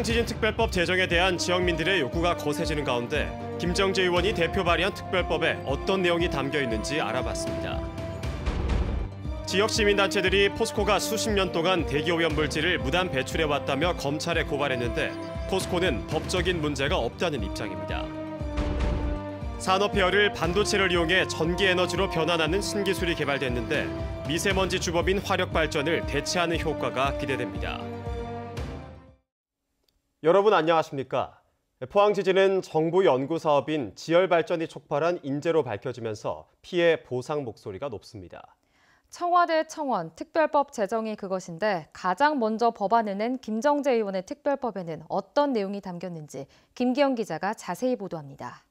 포항지진특별법 제정에 대한 지역민들의 요구가 거세지는 가운데 김정재 의원이 대표 발의한 특별법에 어떤 내용이 담겨 있는지 알아봤습니다. 지역 시민단체들이 포스코가 수십 년 동안 대기오염물질을 무단 배출해왔다며 검찰에 고발했는데 포스코는 법적인 문제가 없다는 입장입니다. 산업폐열을 반도체를 이용해 전기에너지로 변환하는 신기술이 개발됐는데 미세먼지 주범인 화력발전을 대체하는 효과가 기대됩니다. 여러분 안녕하십니까? 포항지진은 정부 연구 사업인 지열발전이 촉발한 인재로 밝혀지면서 피해 보상 목소리가 높습니다. 청와대 청원, 특별법 제정이 그것인데 가장 먼저 법안을 낸 김정재 의원의 특별법에는 어떤 내용이 담겼는지 김기영 기자가 자세히 보도합니다.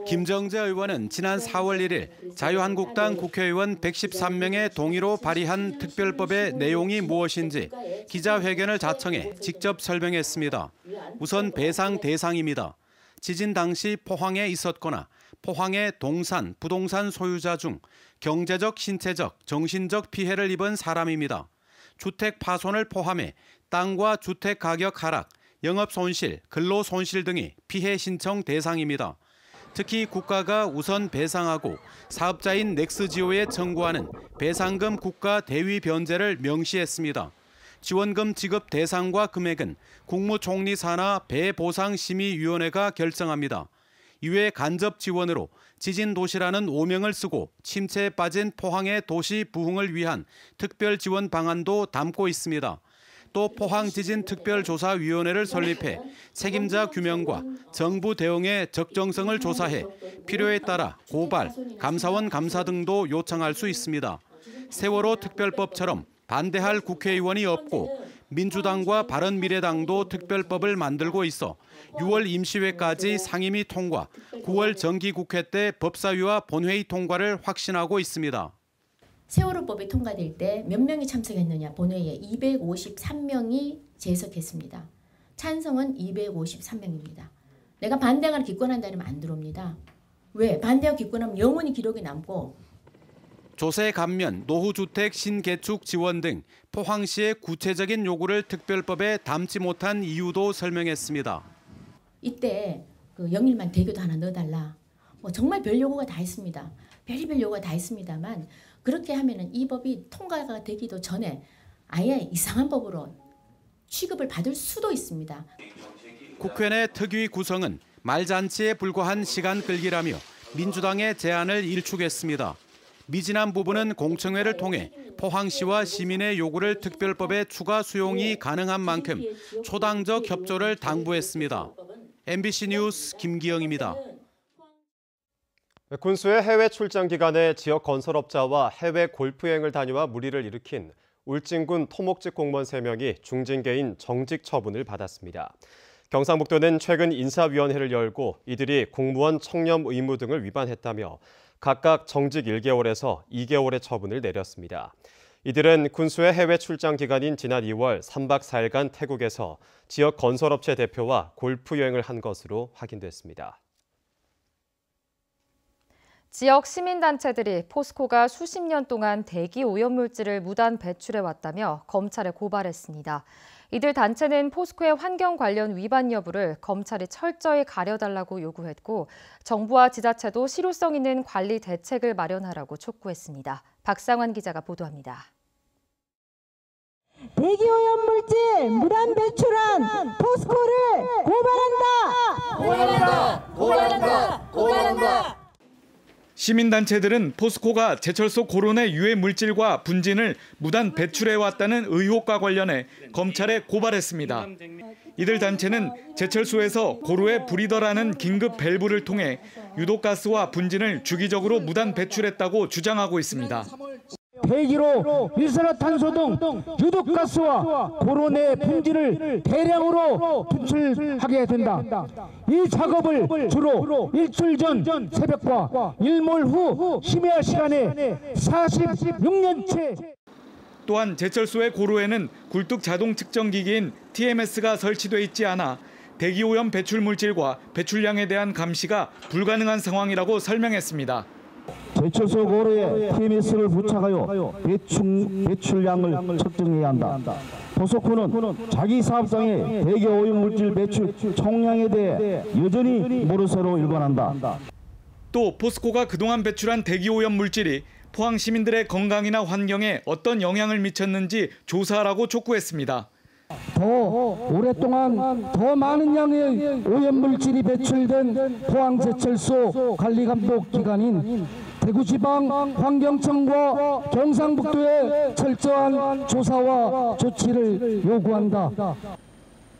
김정재 의원은 지난 4월 1일 자유한국당 국회의원 113명의 동의로 발의한 특별법의 내용이 무엇인지 기자회견을 자청해 직접 설명했습니다. 우선 배상 대상입니다. 지진 당시 포항에 있었거나 포항의 동산, 부동산 소유자 중 경제적, 신체적, 정신적 피해를 입은 사람입니다. 주택 파손을 포함해 땅과 주택 가격 하락, 영업 손실, 근로 손실 등이 피해 신청 대상입니다. 특히 국가가 우선 배상하고 사업자인 넥스지오에 청구하는 배상금 국가 대위 변제를 명시했습니다. 지원금 지급 대상과 금액은 국무총리 산하 배보상심의위원회가 결정합니다. 이외 간접 지원으로 지진 도시라는 오명을 쓰고 침체에 빠진 포항의 도시 부흥을 위한 특별 지원 방안도 담고 있습니다. 또 포항지진특별조사위원회를 설립해 책임자 규명과 정부 대응의 적정성을 조사해 필요에 따라 고발, 감사원 감사 등도 요청할 수 있습니다. 세월호 특별법처럼 반대할 국회의원이 없고 민주당과 바른미래당도 특별법을 만들고 있어 6월 임시회까지 상임위 통과, 9월 정기국회 때 법사위와 본회의 통과를 확신하고 있습니다. 세월호법이 통과될 때 몇 명이 참석했느냐 본회의에 253명이 제석했습니다. 찬성은 253명입니다. 내가 반대하거나 기권한다면 안 들어옵니다. 왜? 반대하고 기권하면 영원히 기록이 남고 조세 감면, 노후주택 신개축 지원 등 포항시의 구체적인 요구를 특별법에 담지 못한 이유도 설명했습니다. 이때 그 영일만 대교도 하나 넣어달라. 정말 별 요구가 다 있습니다. 별의별 요구가 다 있습니다만 그렇게 하면은 이 법이 통과가 되기도 전에 아예 이상한 법으로 취급을 받을 수도 있습니다. 국회 내 특위 구성은 말잔치에 불과한 시간 끌기라며 민주당의 제안을 일축했습니다. 미진한 부분은 공청회를 통해 포항시와 시민의 요구를 특별법에 추가 수용이 가능한 만큼 초당적 협조를 당부했습니다. MBC 뉴스 김기영입니다. 군수의 해외 출장 기간에 지역 건설업자와 해외 골프여행을 다녀와 물의를 일으킨 울진군 토목직 공무원 3명이 중징계인 정직 처분을 받았습니다. 경상북도는 최근 인사위원회를 열고 이들이 공무원 청렴 의무 등을 위반했다며 각각 정직 1개월에서 2개월의 처분을 내렸습니다. 이들은 군수의 해외 출장 기간인 지난 2월 3박 4일간 태국에서 지역 건설업체 대표와 골프 여행을 한 것으로 확인됐습니다. 지역 시민단체들이 포스코가 수십 년 동안 대기 오염물질을 무단 배출해왔다며 검찰에 고발했습니다. 이들 단체는 포스코의 환경 관련 위반 여부를 검찰이 철저히 가려달라고 요구했고 정부와 지자체도 실효성 있는 관리 대책을 마련하라고 촉구했습니다. 박상환 기자가 보도합니다. 대기오염물질 무단 배출한 포스코를 고발한다. 시민단체들은 포스코가 제철소 고론의 유해 물질과 분진을 무단 배출해왔다는 의혹과 관련해 검찰에 고발했습니다. 이들 단체는 제철소에서 고루에 불이더라는 긴급 밸브를 통해 유독가스와 분진을 주기적으로 무단 배출했다고 주장하고 있습니다. 대기로 일산화탄소 등 유독가스와 고론의 분진을 대량으로 분출하게 된다. 이 작업을 주로 일주일 전 새벽과 일몰 후 심야 시간에 46년째. 또한 제철소의 고루에는 굴뚝 자동 측정기기인 TMS가 설치돼 있지 않아 대기오염 배출 물질과 배출량에 대한 감시가 불가능한 상황이라고 설명했습니다. 제철소 고루에 TMS를 부착하여 배출량을 측정해야 한다. 포스코는 자기 사업장의 대기 오염물질 배출 총량에 대해 여전히 모르쇠로 일관한다. 또 포스코가 그동안 배출한 대기오염 물질이 포항 시민들의 건강이나 환경에 어떤 영향을 미쳤는지 조사하라고 촉구했습니다. 더 오랫동안 더 많은 양의 오염물질이 배출된 포항제철소 관리감독기관인 대구지방환경청과 경상북도의 철저한 조사와 조치를 요구한다.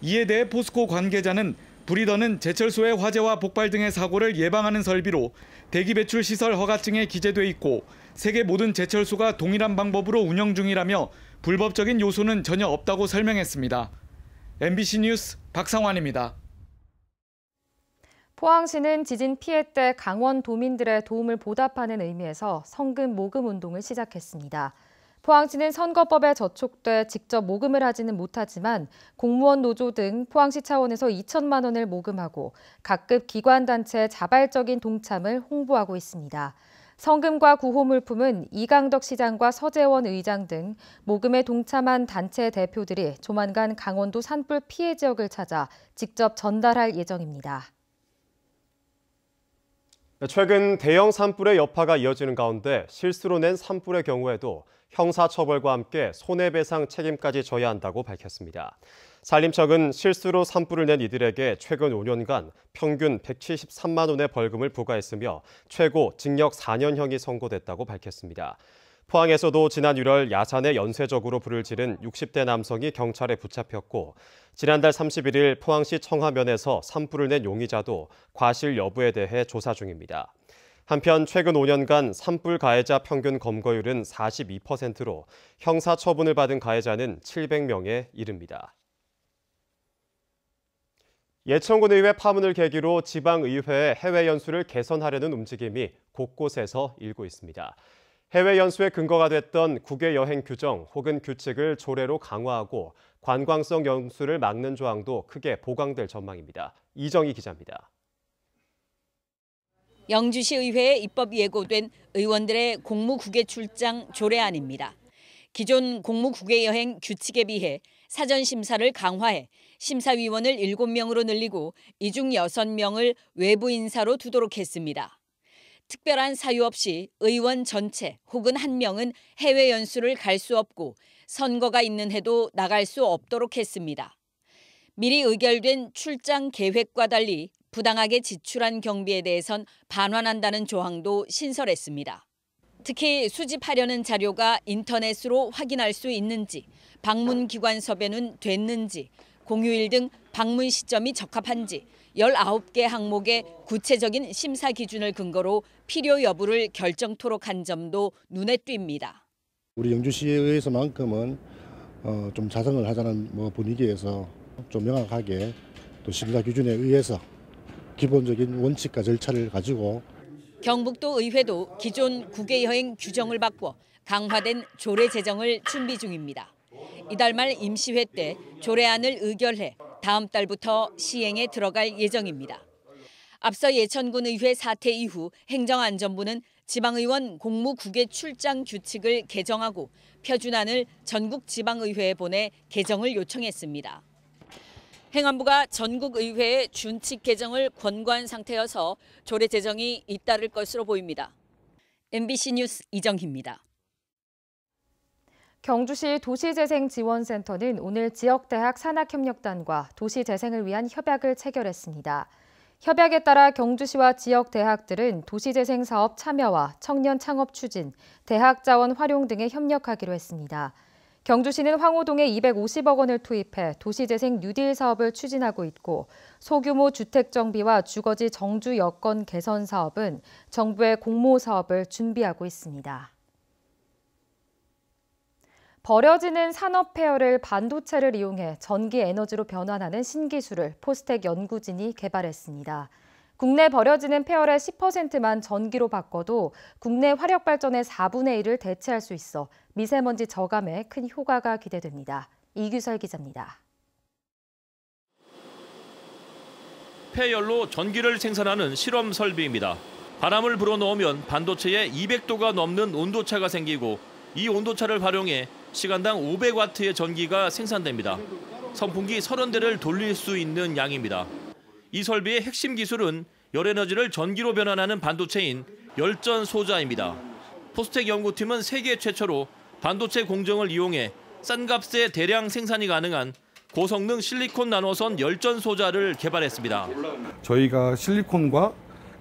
이에 대해 포스코 관계자는 브리더는 제철소의 화재와 폭발 등의 사고를 예방하는 설비로 대기 배출 시설 허가증에 기재돼 있고 세계 모든 제철소가 동일한 방법으로 운영 중이라며 불법적인 요소는 전혀 없다고 설명했습니다. MBC 뉴스 박상환입니다. 포항시는 지진 피해 때 강원도민들의 도움을 보답하는 의미에서 성금 모금 운동을 시작했습니다. 포항시는 선거법에 저촉돼 직접 모금을 하지는 못하지만 공무원 노조 등 포항시 차원에서 2천만 원을 모금하고 각급 기관단체의 자발적인 동참을 홍보하고 있습니다. 성금과 구호물품은 이강덕 시장과 서재원 의장 등 모금에 동참한 단체 대표들이 조만간 강원도 산불 피해 지역을 찾아 직접 전달할 예정입니다. 최근 대형 산불의 여파가 이어지는 가운데 실수로 낸 산불의 경우에도 형사처벌과 함께 손해배상 책임까지 져야 한다고 밝혔습니다. 산림청은 실수로 산불을 낸 이들에게 최근 5년간 평균 173만 원의 벌금을 부과했으며 최고 징역 4년형이 선고됐다고 밝혔습니다. 포항에서도 지난 1월 야산에 연쇄적으로 불을 지른 60대 남성이 경찰에 붙잡혔고 지난달 31일 포항시 청하면에서 산불을 낸 용의자도 과실 여부에 대해 조사 중입니다. 한편 최근 5년간 산불 가해자 평균 검거율은 42%로 형사처분을 받은 가해자는 700명에 이릅니다. 예천군의회 파문을 계기로 지방의회의 해외 연수를 개선하려는 움직임이 곳곳에서 일고 있습니다. 해외 연수의 근거가 됐던 국외 여행 규정 혹은 규칙을 조례로 강화하고 관광성 연수를 막는 조항도 크게 보강될 전망입니다. 이정희 기자입니다. 영주시 의회에 입법 예고된 의원들의 공무국외 출장 조례안입니다. 기존 공무국외 여행 규칙에 비해 사전 심사를 강화해 심사위원을 7명으로 늘리고 이 중 6명을 외부 인사로 두도록 했습니다. 특별한 사유 없이 의원 전체 혹은 1명은 해외 연수를 갈 수 없고 선거가 있는 해도 나갈 수 없도록 했습니다. 미리 의결된 출장 계획과 달리 부당하게 지출한 경비에 대해선 반환한다는 조항도 신설했습니다. 특히 수집하려는 자료가 인터넷으로 확인할 수 있는지, 방문기관 섭외는 됐는지, 공휴일 등 방문 시점이 적합한지 19개 항목의 구체적인 심사 기준을 근거로 필요 여부를 결정토록 한 점도 눈에 띕니다. 우리 영주시에 의해서만큼은 좀 자성을 하자는 분위기에서 좀 명확하게 또 심사 기준에 의해서 기본적인 원칙과 절차를 가지고 경북도 의회도 기존 국외 여행 규정을 바꿔 강화된 조례 제정을 준비 중입니다. 이달 말 임시회 때 조례안을 의결해 다음 달부터 시행에 들어갈 예정입니다. 앞서 예천군 의회 사태 이후 행정안전부는 지방의원 공무국외 출장 규칙을 개정하고 표준안을 전국 지방의회에 보내 개정을 요청했습니다. 행안부가 전국의회의 준칙 개정을 권고한 상태여서 조례 제정이 잇따를 것으로 보입니다. MBC 뉴스 이정희입니다. 경주시 도시재생지원센터는 오늘 지역대학 산학협력단과 도시재생을 위한 협약을 체결했습니다. 협약에 따라 경주시와 지역대학들은 도시재생 사업 참여와 청년 창업 추진, 대학 자원 활용 등에 협력하기로 했습니다. 경주시는 황호동에 250억 원을 투입해 도시재생 뉴딜 사업을 추진하고 있고 소규모 주택 정비와 주거지 정주 여건 개선 사업은 정부의 공모 사업을 준비하고 있습니다. 버려지는 산업 폐열을 반도체를 이용해 전기 에너지로 변환하는 신기술을 포스텍 연구진이 개발했습니다. 국내 버려지는 폐열의 10%만 전기로 바꿔도 국내 화력 발전의 4분의 1을 대체할 수 있어 미세먼지 저감에 큰 효과가 기대됩니다. 이규설 기자입니다. 폐열로 전기를 생산하는 실험 설비입니다. 바람을 불어넣으면 반도체에 200도가 넘는 온도차가 생기고 이 온도차를 활용해 시간당 500와트의 전기가 생산됩니다. 선풍기 30대를 돌릴 수 있는 양입니다. 이 설비의 핵심 기술은 열에너지를 전기로 변환하는 반도체인 열전 소자입니다. 포스텍 연구팀은 세계 최초로 반도체 공정을 이용해 싼 값에 대량 생산이 가능한 고성능 실리콘 나노선 열전 소자를 개발했습니다. 저희가 실리콘과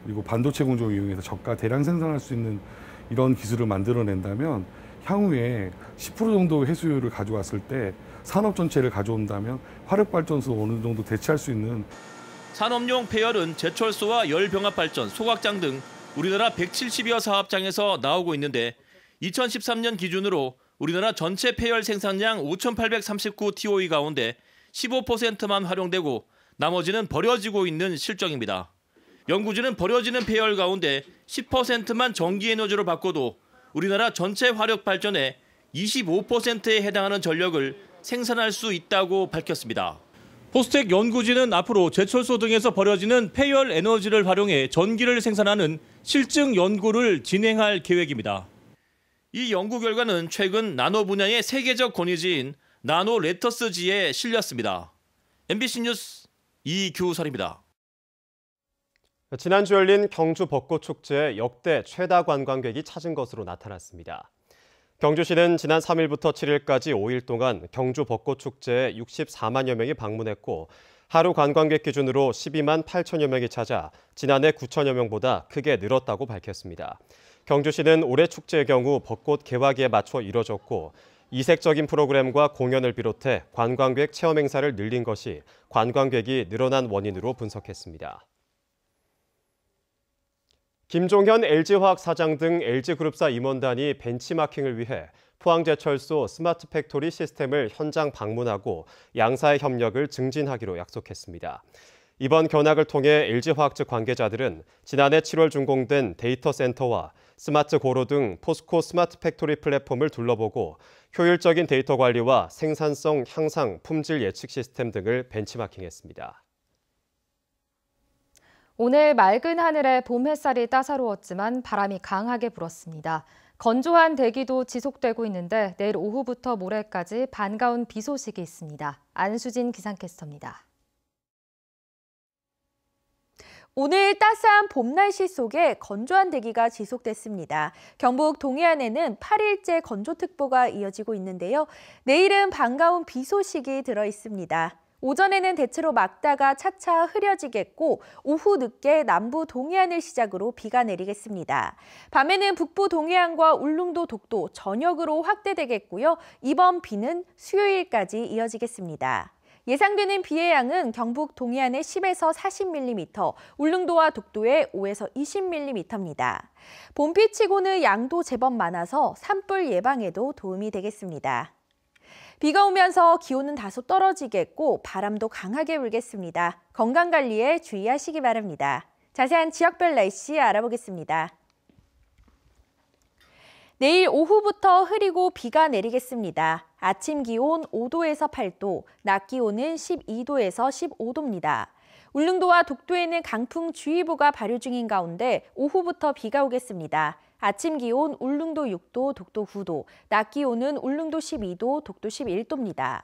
그리고 반도체 공정을 이용해서 저가 대량 생산할 수 있는 이런 기술을 만들어낸다면 향후에 10% 정도 회수율을 가져왔을 때 산업 전체를 가져온다면 화력발전소 어느 정도 대체할 수 있는 산업용 폐열은 제철소와 열병합발전, 소각장 등 우리나라 170여 사업장에서 나오고 있는데 2013년 기준으로 우리나라 전체 폐열 생산량 5,839TOE 가운데 15%만 활용되고 나머지는 버려지고 있는 실정입니다. 연구진은 버려지는 폐열 가운데 10%만 전기에너지로 바꿔도 우리나라 전체 화력 발전의 25%에 해당하는 전력을 생산할 수 있다고 밝혔습니다. 포스텍 연구진은 앞으로 제철소 등에서 버려지는 폐열 에너지를 활용해 전기를 생산하는 실증 연구를 진행할 계획입니다. 이 연구 결과는 최근 나노 분야의 세계적 권위지인 나노 레터스지에 실렸습니다. MBC 뉴스 이규설입니다. 지난주 열린 경주 벚꽃축제에 역대 최다 관광객이 찾은 것으로 나타났습니다. 경주시는 지난 3일부터 7일까지 5일 동안 경주 벚꽃축제에 64만여 명이 방문했고 하루 관광객 기준으로 12만 8천여 명이 찾아 지난해 9천여 명보다 크게 늘었다고 밝혔습니다. 경주시는 올해 축제의 경우 벚꽃 개화기에 맞춰 이뤄졌고 이색적인 프로그램과 공연을 비롯해 관광객 체험 행사를 늘린 것이 관광객이 늘어난 원인으로 분석했습니다. 김종현 LG화학 사장 등 LG그룹사 임원단이 벤치마킹을 위해 포항제철소 스마트 팩토리 시스템을 현장 방문하고 양사의 협력을 증진하기로 약속했습니다. 이번 견학을 통해 LG화학 측 관계자들은 지난해 7월 준공된 데이터 센터와 스마트 고로 등 포스코 스마트 팩토리 플랫폼을 둘러보고 효율적인 데이터 관리와 생산성 향상, 품질 예측 시스템 등을 벤치마킹했습니다. 오늘 맑은 하늘에 봄 햇살이 따사로웠지만 바람이 강하게 불었습니다. 건조한 대기도 지속되고 있는데 내일 오후부터 모레까지 반가운 비 소식이 있습니다. 안수진 기상캐스터입니다. 오늘 따스한 봄 날씨 속에 건조한 대기가 지속됐습니다. 경북 동해안에는 8일째 건조특보가 이어지고 있는데요. 내일은 반가운 비 소식이 들어 있습니다. 오전에는 대체로 맑다가 차차 흐려지겠고 오후 늦게 남부 동해안을 시작으로 비가 내리겠습니다. 밤에는 북부 동해안과 울릉도, 독도, 전역으로 확대되겠고요. 이번 비는 수요일까지 이어지겠습니다. 예상되는 비의 양은 경북 동해안에 10에서 40mm, 울릉도와 독도에 5에서 20mm입니다. 봄비치고는 양도 제법 많아서 산불 예방에도 도움이 되겠습니다. 비가 오면서 기온은 다소 떨어지겠고 바람도 강하게 불겠습니다. 건강관리에 주의하시기 바랍니다. 자세한 지역별 날씨 알아보겠습니다. 내일 오후부터 흐리고 비가 내리겠습니다. 아침 기온 5도에서 8도, 낮 기온은 12도에서 15도입니다. 울릉도와 독도에는 강풍주의보가 발효 중인 가운데 오후부터 비가 오겠습니다. 아침 기온 울릉도 6도, 독도 9도, 낮 기온은 울릉도 12도, 독도 11도입니다.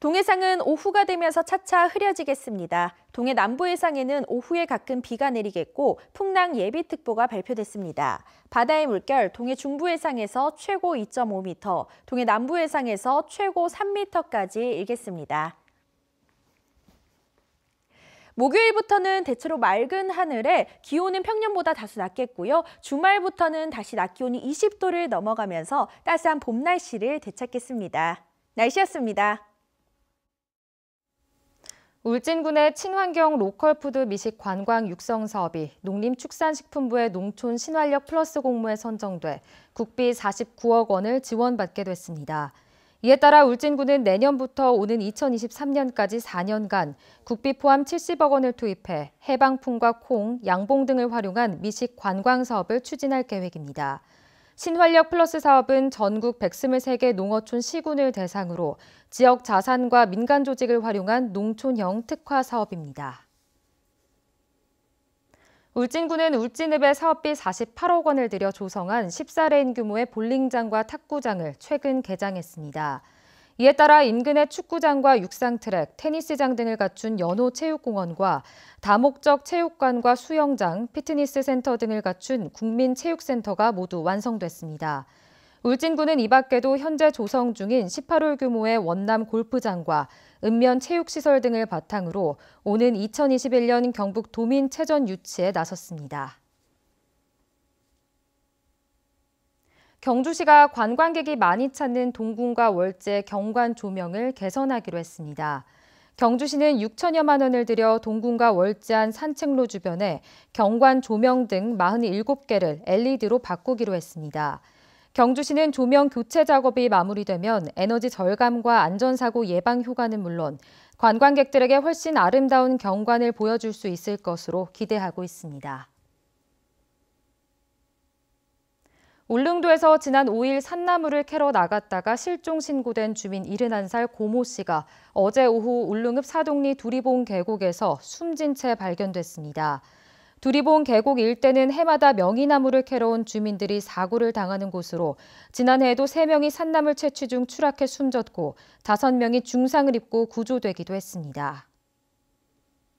동해상은 오후가 되면서 차차 흐려지겠습니다. 동해 남부 해상에는 오후에 가끔 비가 내리겠고 풍랑 예비특보가 발표됐습니다. 바다의 물결 동해 중부 해상에서 최고 2.5m, 동해 남부 해상에서 최고 3m까지 일겠습니다. 목요일부터는 대체로 맑은 하늘에 기온은 평년보다 다소 낮겠고요. 주말부터는 다시 낮 기온이 20도를 넘어가면서 따스한 봄 날씨를 되찾겠습니다. 날씨였습니다. 울진군의 친환경 로컬푸드 미식 관광 육성 사업이 농림축산식품부의 농촌 신활력 플러스 공모에 선정돼 국비 49억 원을 지원받게 됐습니다. 이에 따라 울진군은 내년부터 오는 2023년까지 4년간 국비 포함 70억 원을 투입해 해방풍과 콩, 양봉 등을 활용한 미식 관광 사업을 추진할 계획입니다. 신활력 플러스 사업은 전국 123개 농어촌 시군을 대상으로 지역 자산과 민간 조직을 활용한 농촌형 특화 사업입니다. 울진군은 울진읍에 사업비 48억 원을 들여 조성한 14레인 규모의 볼링장과 탁구장을 최근 개장했습니다. 이에 따라 인근의 축구장과 육상트랙, 테니스장 등을 갖춘 연호체육공원과 다목적 체육관과 수영장, 피트니스 센터 등을 갖춘 국민체육센터가 모두 완성됐습니다. 울진군은 이 밖에도 현재 조성 중인 18홀 규모의 원남 골프장과 읍면 체육시설 등을 바탕으로 오는 2021년 경북 도민체전 유치에 나섰습니다. 경주시가 관광객이 많이 찾는 동궁과 월제 경관 조명을 개선하기로 했습니다. 경주시는 6천여만 원을 들여 동궁과 월제안 산책로 주변에 경관 조명 등 47개를 LED로 바꾸기로 했습니다. 경주시는 조명 교체 작업이 마무리되면 에너지 절감과 안전사고 예방 효과는 물론 관광객들에게 훨씬 아름다운 경관을 보여줄 수 있을 것으로 기대하고 있습니다. 울릉도에서 지난 5일 산나물을 캐러 나갔다가 실종 신고된 주민 71살 고모 씨가 어제 오후 울릉읍 사동리 두리봉 계곡에서 숨진 채 발견됐습니다. 두리봉 계곡 일대는 해마다 명이나무를 캐러 온 주민들이 사고를 당하는 곳으로 지난해에도 3명이 산나물 채취 중 추락해 숨졌고 5명이 중상을 입고 구조되기도 했습니다.